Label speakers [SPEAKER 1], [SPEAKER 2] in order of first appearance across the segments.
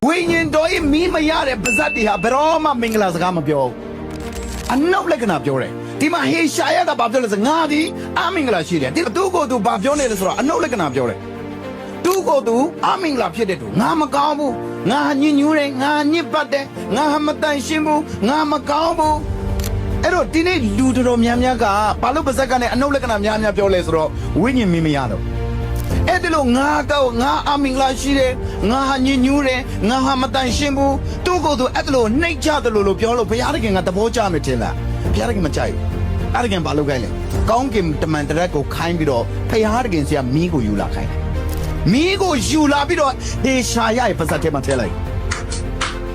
[SPEAKER 1] ဝိညာဉ်တော်ရဲ့မိမရတဲ့ပါဇက်တွေဟာဘယ်တော့မှမင်္ဂလာစကားမပြောအနောက်လက္ခဏာပြောတယ်ဒီမှာဟေရှာယကဘာပြောလဲဆိုငါဒီအမင်္ဂလာရှိတယ်ဒီသူ့ကိုယ်သူဘာပြောနေလဲဆိုတော့အနောက်လက္ခဏာပြောတယ်သူ့ကိုယ်သူအမင်္ဂလာဖြစ်တဲ့သူငါမကောင်းဘူးငါညဉ့်ညူးတယ်ငါညစ်ပတ်တယ်ငါမတန်ရှင်းဘူးငါမကောင်းဘူးအဲ့တော့ဒီနေ့လူတော်များများကဘာလို့ပါဇက်ကနေအနောက်လက္ခဏာများများပြောလဲဆိုတော့ဝိညာဉ်မမရတော့အဲ့ဒီလိုငါအမင်္ဂလာရှိတယ်ငါညဉ့်ညူးတယ်ငါမတန်ရှင်းဘူးသူ့ကိုယ်သူအဲ့ဒီလိုနှိမ့်ချတယ်လို့ပြောလို့ဘုရားသခင်ကသဘောကျမယ်ထင်လားဘုရားသခင်မကြိုက်ဘူးအဲ့ဒါကဘာလုပ်ခိုင်းလဲကောင်းကင်တမန်တရက်ကိုခိုင်းပြီးတော့ဘုရားသခင်စီကမီးကိုယူလာခိုင်းတယ်မီးကိုယူလာပြီးတော့ဟေရှာယရဲ့ပါဇက်ထဲမှာထည့်လိုက်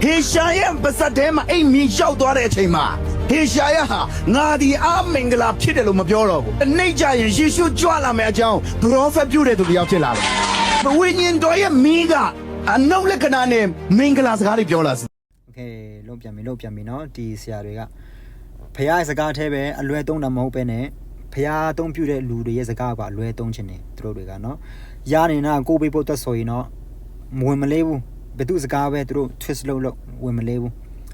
[SPEAKER 1] ဟေရှာယရဲ့ပါဇက်ထဲမှာအိမ်မီရောက်သွားတဲ့အချိန်မှာဟေရှာယဟာငါဒီအမင်္ဂလာဖြစ်တယ်လို့မပြောတော့ဘူးအနှိမ့်ကြရင်ယေရှုကြွလာမယ်အကြောင်းပရောဖက်ပြုတဲ့သူတယောက်ဖြစ်လာတယ်ဝိညာဉ်တော်ရဲ့မီးကအနောက်လက္ခဏာနဲ့မင်္ဂလာစကားတွေပြောလာစ
[SPEAKER 2] โอเคလုံးပြန်ပြီเนาะဒီဆရာတွေကဖះရဲ့စကားထဲပဲအလွဲသုံးတာမဟုတ်ပဲနဲ့ဖះအသုံးပြုတဲ့လူတွေရဲ့စကားကအလွဲသုံးခြင်းတယ်သူတို့တွေကเนาะရနေနာကိုပေးဖို့သက်ဆိုရင်เนาะဝင်မလေးဘူးဘယ်သူစကားပဲသူတို့ twist လုပ်ဝင်မလေးဘူး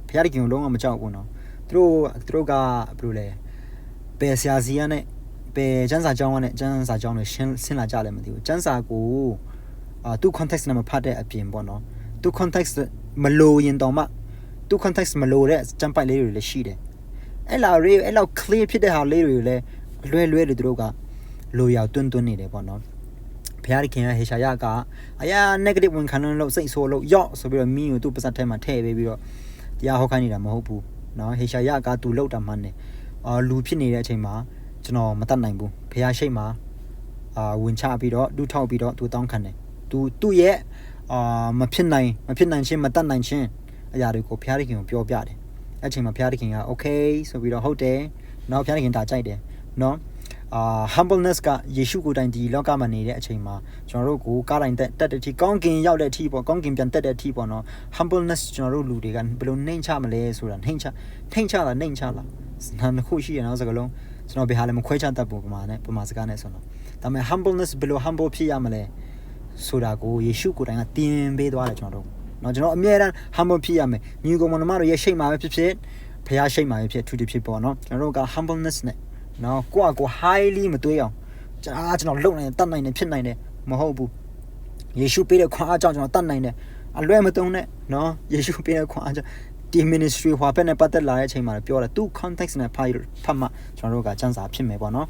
[SPEAKER 2] ဖះတကယ်လုံးဝမကြောက်ဘူးเนาะသူတို့ကဘယ်လိုလဲဘယ်ဆရာစီရနဲ့ဘယ်ကျန်းစာကျောင်းကနဲ့ကျန်းစာကျောင်းတွေရှင်းလာကြလဲမသိဘူးကျန်းစာကိုသူ့ context နဲ့မဖတ်တဲ့အပြင်ပေါ့เนาะသူ့ context မလိုရင်တော့မှသူ့ context မလိုတဲ့ကျမ်းပိုက်လေးတွေလည်းရှိတယ်အဲ့လောက် clear ဖြစ်တဲ့ဟာလေးတွေလည်းလွဲတွေသူတို့ကလိုရတွန်းနေတယ်ပေါ့နော်ဘုရားခင်ကဟေရှာယကအရာ negative ဝင်ခံလို့စိတ်ဆိုးလို့ယော့ဆိုပြီးတော့မီးကိုသူ့ပါဇက်ထဲမှာထည့်ပေးပြီးတော့တရားဟောခိုင်းနေတာမဟုတ်ဘူးနော်ဟေရှာယကသူလောက်တာမှန်းတယ်လူဖြစ်နေတဲ့အချိန်မှာကျွန်တော်မတတ်နိုင်ဘူးဘုရားရှိတ်မှာဝင်ချပြီးတော့ဒုထောက်ပြီးတော့သူတောင်းခံတယ်သူ့ရဲ့မဖြစ်နိုင်ချင်းမတတ်နိုင်ချင်းအရာတွေကိုဘုရားခင်ကိုပြောပြတယ်အဲ့ချိန်မှာဘုရားခင်က okay ဆိုပြီးတော့ဟုတ်တယ်နော်ဘုရားခင်ဒါကြိုက်တယ်နော်humbleness ကယေရှုကိုယ်တိုင်ဒီလောကမှာနေတဲ့အချိန်မှာကျွန်တော်တို့ကိုကားတိုင်းတက်တဲ့အထိကောင်းကင်ရောက်တဲ့အထိပေါ့ကောင်းကင်ပြန်တက်တဲ့အထိပေါ့နော် humbleness ကျွန်တော်တို့လူတွေကဘယ်လိုနှိမ့်ချမလဲဆိုတာနှိမ့်ချလားနှိမ့်ချလားနှစ်ခုရှိရအောင်စကားလုံးကျွန်တော်ဘယ်ဟာလဲမခွဲခြားတတ်ဘူးပမာစကားနဲ့ဆိုတော့ဒါပေမဲ့ humbleness ဘယ်လို humble ဖြစ်ရမလဲဆိုတာကိုယေရှုကိုယ်တိုင်ကတင်ပေးသွားတယ်ကျွန်တော်တို့နော်ကျွန်တော်အမြဲတမ်း humble ဖြစ်ရမယ်ညီကောင်မတို့ရဲ့ရှိတ်မှာပဲဖြစ်ဖះရှိတ်မှာပဲဖြစ်သူတဖြစ်ပေါ့နော်ကျွန်တော်တို့က humbleness နဲ့နော်ကိုယ့်အကို highly မတွေးအောင်ကျွန်တော်လုံနိုင်တတ်နိုင်တယ်ဖြစ်နိုင်တယ်မဟုတ်ဘူးယေရှုပေးတဲ့ခွန်အားကြောင့်ကျွန်တော်တတ်နိုင်တယ်အလွဲမတုံးနဲ့နော်ယေရှုပေးတဲ့ခွန်အားကြောင့်ဒီ ministry ဟွာပဲနဲ့ပတ်သက်လာတဲ့အချိန်မှာပြောတယ်သူ context နဲ့ဖတ်မှကျွန်တော်တို့ကစံစာဖြစ်မယ်ပေါ့နော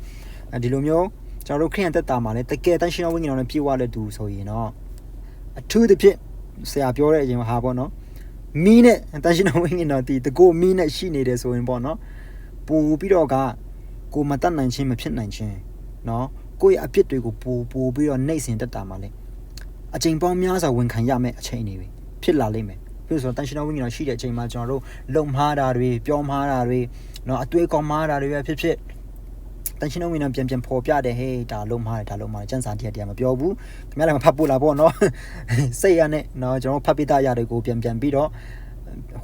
[SPEAKER 2] ်ဒီလိုမျိုးကျွန်တော်တို့ခရစ်ယာန်သက်တာမှာလည်းတကယ်တန်ရှင်တော်ဝိညာဉ်တော်နဲ့ပြည့်ဝတဲ့သူဆိုရင်တော့အထူးသဖြင့်ဆရာပြောတဲ့အချိန်မှာဟာပေါ့နော်မီးနဲ့တန်ရှင်တော်ဝိညာဉ်တော်တကိုမီးနဲ့ရှိနေတယ်ဆိုရင်ပေါ့နော်ပို့ပြီးတော့ကကိုမတတ်နိုင်ခြင်းမဖြစ်နိုင်ခြင်းနော်ကိုယ့်ရဲ့အဖြစ်တွေကိုပို့ပြီးတော့နှိမ့်စင်တတ်တာမှာလေအချိန်ပေါင်းများစွာဝန်ခံရမယ့်အချိန်တွေပဲဖြစ်လာလိမ့်မယ်ပြီးဆိုတော့တန်ရှင်တော်ဝိညာဉ်တော်ရှိတဲ့အချိန်မှာကျွန်တော်တို့လုံမှားတာတွေပြောမှားတာတွေနော်အတွေးကောင်းမှားတာတွေပဲဖြစ်တန်ရှင်တော်ဝိညာဉ်ပြန်ပေါ်ပြတယ်ဟေးဒါလုံမှားတယ်ကျန်းစာတရားမပြောဘူးခင်ဗျားလည်းမဖတ်ဖို့လားပေါ့နော်စိတ်ရနဲ့နော်ကျွန်တော်ဖတ်ပြတဲ့အရာတွေကိုပြန်ပြီးတော့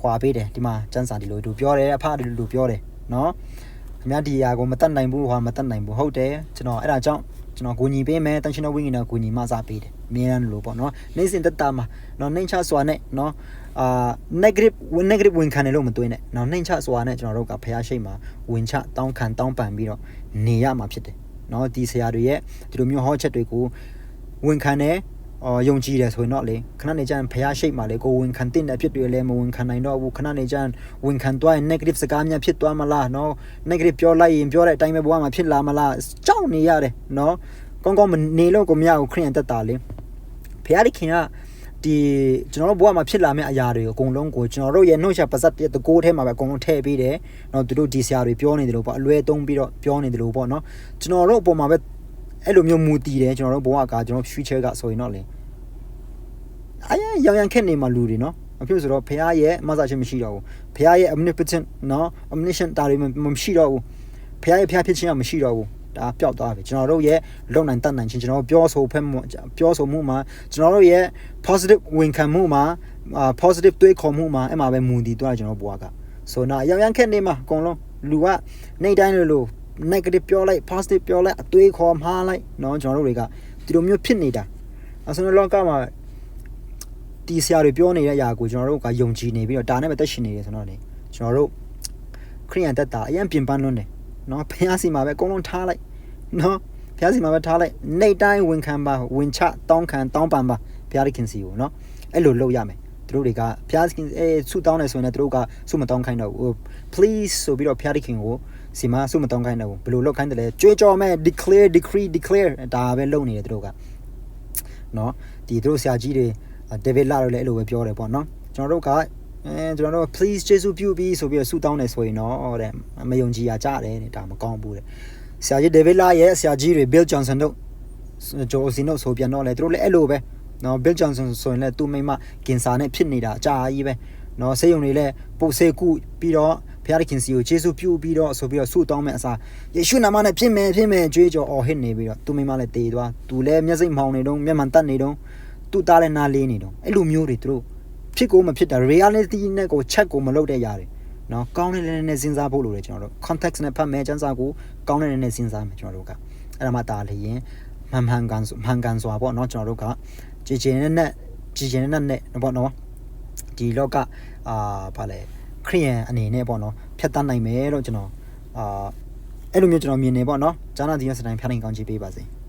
[SPEAKER 2] ဟွာပေးတယ်ဒီမှာကျန်းစာဒီလိုသူပြောတယ်အဖဒီလိုပြောတယ်နော်ခင်ဗျားဒီအရာကိုမတတ်နိုင်ဘူးဟွာမတတ်နိုင်ဘူးဟုတ်တယ်ကျွန်တော်အဲ့ဒါကြောင့်ကျွန်တော်ကိုညီပေးမယ်တန်ရှင်တော်ဝိညာဉ်တော်ကိုညီမစားပေးတယ်အမြဲတမ်းလို့ပေါ့နော်နေစဉ်တက်တာမှာနော်နှိမ့်ချစွာနဲ့နော်negative ဝင်ခံတယ်လို့မတွေးနဲ့နော်နှိမ့်ချစွာနဲ့ကျွန်တော်တို့ကဖះရှိတ်မှာဝင်ချတောင်းခံတောင်းပန်ပြီးတော့နေရမှာဖြစ်တယ်နော်ဒီဆရာတွေရဲ့ဒီလိုမျိုးဟောချက်တွေကိုဝင်ခံတယ်ယုံကြည်တယ်ဆိုရင်တော့လေခဏနေကျရင်ဖះရှိတ်မှာလေကိုဝင်ခံတဲ့အဖြစ်တွေလည်းမဝင်ခံနိုင်တော့ဘူးခဏနေကျရင်ဝင်ခံသွားရင် negative စကားများဖြစ်သွားမလားနော် negative ပြောလိုက်ရင်ပြောတဲ့အတိုင်းပဲဘဝမှာဖြစ်လာမလားကြောက်နေရတယ်နော်ကောင်းမနေလို့ကိုမရဘူးခရစ်ယာန်တက်တာလေဖះခင်ကဒီကျွန်တော်တို့ဘဝမှာဖြစ်လာမယ့်အရာတွေအကုန်လုံးကိုကျွန်တော်တို့ရဲ့နှုတ်ဆက်ပါဇက်တဲ့တကိုးထဲမှာပဲအကုန်လုံးထည့်ပေးတယ်။နော်သူတို့ဒီဆရာတွေပြောနေတယ်လို့ပေါ့အလွဲသုံးပြီးတော့ပြောနေတယ်လို့ပေါ့နော်ကျွန်တော်တို့အပေါ်မှာပဲအဲ့လိုမျိုးမူတည်တယ်ကျွန်တော်တို့ဘဝကကျွန်တော် future ကဆိုရင်တော့လေရောင်ခက်နေမှာလူတွေနော်အဖြစ်ဆိုတော့ဖះရဲ့မဆာချင်းမရှိတော့ဘူးဖះရဲ့ omnipotent နော် omniscient တာတွေမရှိတော့ဘူးဖះရဲ့ဖះဖြစ်ခြင်းကမရှိတော့ဘူးဒါပျောက်သွားပြီကျွန်တော်တို့ရဲ့လုံနိုင်တတ်နိုင်ခြင်းကျွန်တော်ပြောဆိုမှုမှာကျွန်တော်တို့ရဲ့ positive ဝင်ခံမှုမှာpositive တွေးခေါ်မှုမှာအဲ့မှာပဲမူတည်သွားကျွန်တော်ဘွားကဆိုတော့ရောင်ခက်နေမှာအကုန်လုံးလူကနေတိုင်းလို့ negative ပြောလိုက် positive ပြောလိုက်အတွေးခေါ်မှားလိုက်เนาะကျွန်တော်တို့တွေကဒီလိုမျိုးဖြစ်နေတာအစလုံးလောကမှာ တီဆရာတွေပြောနေတဲ့အရာကိုကျွန်တော်တို့ကယုံကြည်နေပြီးတော့ဒါနဲ့ပဲသက်ရှင်နေတယ်ဆိုတော့လေကျွန်တော်တို့ခရိယန်တက်တာအရင်ပြင်ပန်းလွန်းတယ်နော်ဖះစီမှာပဲအကုန်လုံးထားလိုက်နော်ဖះစီမှာပဲထားလိုက်နေတိုင်းဝင်ခံပါဝင်ချတောင်းခံတောင်းပန်ပါဖះခင်စီကိုနော်အဲ့လိုလုပ်ရမယ်သူတို့တွေကဖះခင်ဆုတောင်းနေဆိုရင်လည်းသူတို့ကဆုမတောင်းခိုင်းတော့ဘူး please ဆိုပြီးတော့ဖះခင်ကိုစီမှာဆုမတောင်းခိုင်းတော့ဘူးဘယ်လိုလုပ်ခိုင်းတယ်လဲကြွေးကြော်မဲ့ declare decree declare ဒါပဲလုပ်နေတယ်သူတို့ကနော်ဒီသူတို့ဆရာကြီးတွေဒေးဗစ်လာတို့လည်းအဲ့လိုပဲပြောတယ်ပေါ့နော်ကျွန်တော်တို့ကကျွန်တော်တို့ please ကျေးဇူးပြုပြီးဆိုပြီးတော့ဆုတောင်းနေဆိုရင်တော့တဲ့မယုံကြည်ရကြတယ်တဲ့ဒါမကောင်းဘူးတဲ့ဆရာကြီးဒေးဗစ်လာရဲ့ဆရာကြီးတွေ Bill Johnson တို့ဂျိုစီနိုဆိုပြန်တော့လေသူတို့လည်းအဲ့လိုပဲနော် Bill Johnson ဆိုရင်လည်းသူ့မိမကင်ဆာနဲ့ဖြစ်နေတာအကြာကြီးပဲနော်ဆေးရုံတွေလည်းပုတ်ဆေးကုပြီးတော့ဖခင်ခင်စီကိုကျေးဇူးပြုပြီးတော့ဆိုပြီးတော့ဆုတောင်းမဲ့အစားယေရှုနာမနဲ့ဖြစ်မယ်ကြွေးကြော်အော်ဟစ်နေပြီးတော့သူ့မိမလည်းတေးသွားသူလည်းမျက်စိမှောင်နေတော့မျက်မှန်တက်နေတော့သူ့သားလည်းနားလေးနေတော့အဲ့လိုမျိုးတွေသူတို့ဖြစ်ကိုမဖြစ်တာ reality နဲ့ကို check ကိုမလုပ်တဲ့ຢာတွေနော်ကောင်းတဲ့နဲ့စဉ်းစားဖို့လိုတယ်ကျွန်တော်တို့ context နဲ့ဖတ်မယ်ကျမ်းစာကိုကောင်းတဲ့နဲ့စဉ်းစားမယ်ကျွန်တော်တို့ကအဲ့ဒါမှတားလျင်မှန်ကန်စွာပေါ့နော်ကျွန်တော်တို့ကကြည်ကျင်နဲ့ပေါ့နော်ဒီလောကဗာလဲခရိယန်အနေနဲ့ပေါ့နော်ဖြတ်တန်းနိုင်မယ်လို့ကျွန်တော်အဲ့လိုမျိုးကျွန်တော်မြင်နေပေါ့နော်ဂျာနာဒီယန်စတိုင်းဖျားနိုင်ကောင်းချီးပေးပါစေ